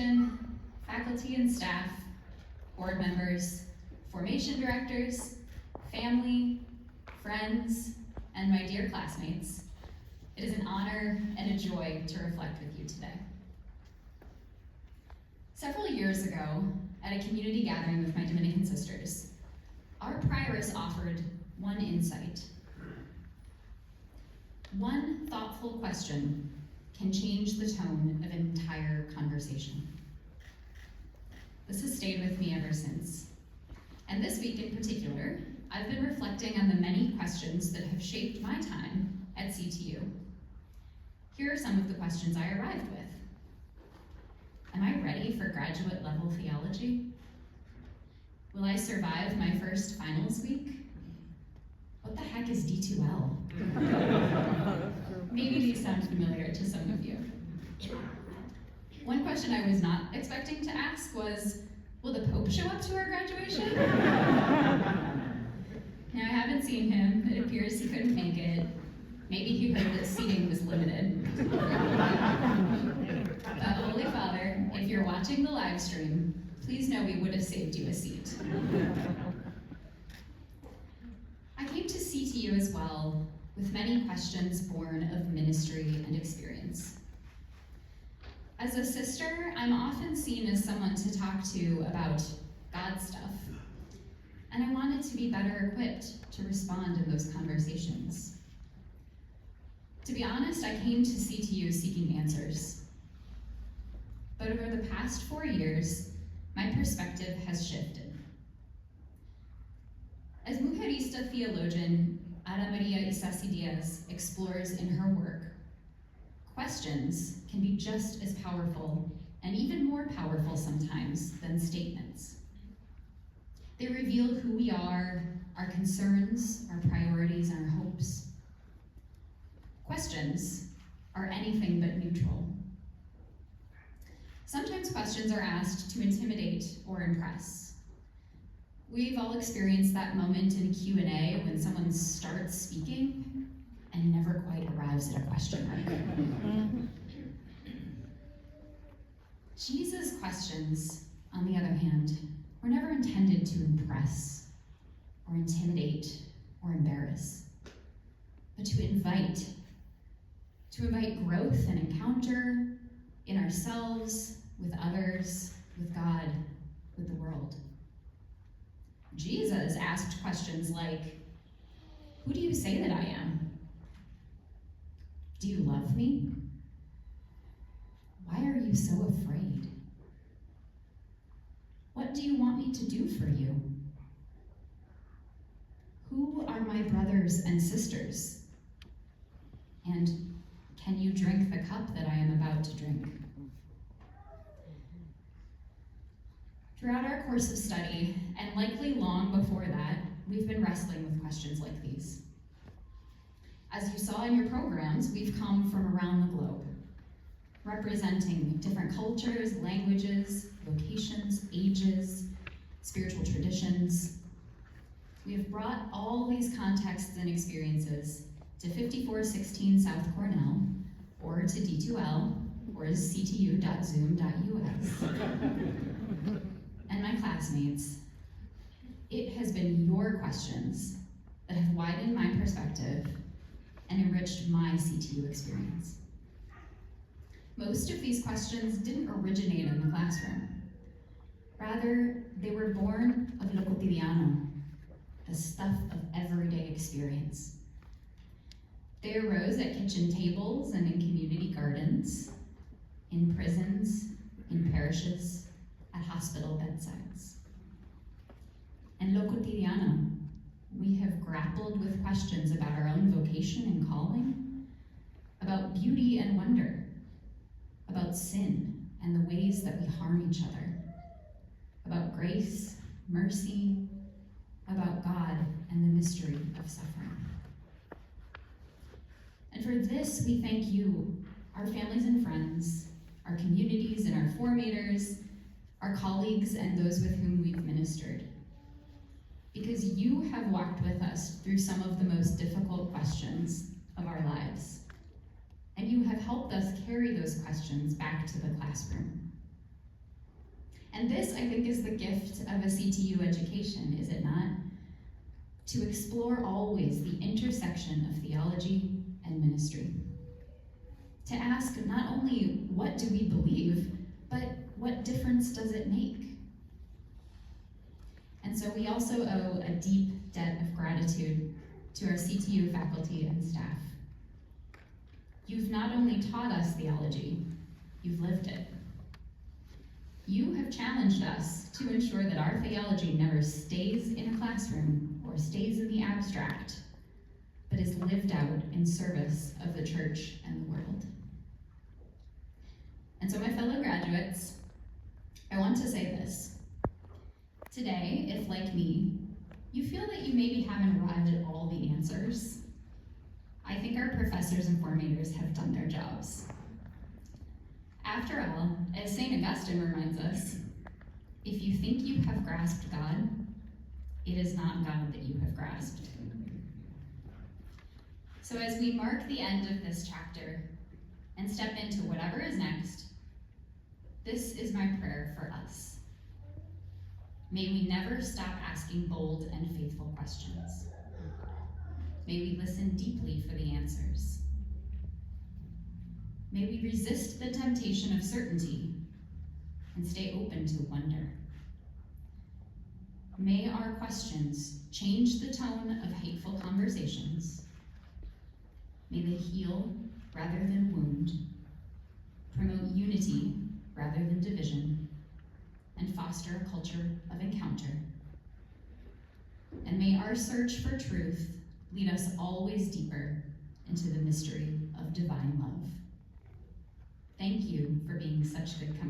congregation, faculty and staff, board members, formation directors, family, friends, and my dear classmates, it is an honor and a joy to reflect with you today. Several years ago, at a community gathering with my Dominican sisters, our prioress offered one insight. One thoughtful question can change the tone of an entire conversation. This has stayed with me ever since. And this week in particular, I've been reflecting on the many questions that have shaped my time at CTU. Here are some of the questions I arrived with. Am I ready for graduate level theology? Will I survive my first finals week? What the heck is D2L? Maybe these sound familiar to some of you. One question I was not expecting to ask was, will the Pope show up to our graduation? Now, I haven't seen him. It appears he couldn't make it. Maybe he heard that seating was limited. But Holy Father, if you're watching the live stream, please know we would have saved you a seat. I came to CTU as well with many questions born of ministry and experience. As a sister, I'm often seen as someone to talk to about God stuff, and I wanted to be better equipped to respond in those conversations. To be honest, I came to CTU seeking answers. But over the past 4 years, my perspective has shifted. As Mujerista theologian Ana Maria Isasi Diaz explores in her work, questions can be just as powerful and even more powerful sometimes than statements. They reveal who we are, our concerns, our priorities, and our hopes. Questions are anything but neutral. Sometimes questions are asked to intimidate or impress. We've all experienced that moment in Q&A when someone starts speaking and never quite arrives at a question mark. Jesus' questions, on the other hand, were never intended to impress or intimidate or embarrass, but to invite growth and encounter in ourselves, with others, with God, with the world. Jesus asked questions like, who do you say that I am? Do you love me? Why are you so afraid? What do you want me to do for you? Who are my brothers and sisters? And can you drink the cup that I am about to drink? Throughout our course of study, and likely long before that, we've been wrestling with questions like these. As you saw in your programs, we've come from around the globe, representing different cultures, languages, vocations, ages, spiritual traditions. We have brought all these contexts and experiences to 5416 South Cornell, or to D2L, or to ctu.zoom.us. And my classmates, it has been your questions that have widened my perspective and enriched my CTU experience. Most of these questions didn't originate in the classroom. Rather, they were born of lo cotidiano, the stuff of everyday experience. They arose at kitchen tables and in community gardens, in prisons, in parishes, at hospital bedsides. And lo cotidiano, we have grappled with questions about our own vocation and calling, about beauty and wonder, about sin and the ways that we harm each other, about grace, mercy, about God and the mystery of suffering. And for this, we thank you, our families and friends, our communities and our formators, our colleagues and those with whom we've ministered. Because you have walked with us through some of the most difficult questions of our lives. And you have helped us carry those questions back to the classroom. And this, I think, is the gift of a CTU education, is it not? To explore always the intersection of theology and ministry. To ask not only what do we believe, but what difference does it make? And so we also owe a deep debt of gratitude to our CTU faculty and staff. You've not only taught us theology, you've lived it. You have challenged us to ensure that our theology never stays in a classroom or stays in the abstract, but is lived out in service of the church and the world. And so my fellow graduates, I want to say this. Today, if like me, you feel that you maybe haven't arrived at all the answers, I think our professors and formators have done their jobs. After all, as St. Augustine reminds us, if you think you have grasped God, it is not God that you have grasped. So as we mark the end of this chapter and step into whatever is next, this is my prayer for us. May we never stop asking bold and faithful questions. May we listen deeply for the answers. May we resist the temptation of certainty and stay open to wonder. May our questions change the tone of hateful conversations. May they heal rather than wound, promote unity rather than division, and foster a culture of encounter. And may our search for truth lead us always deeper into the mystery of divine love. Thank you for being such good company.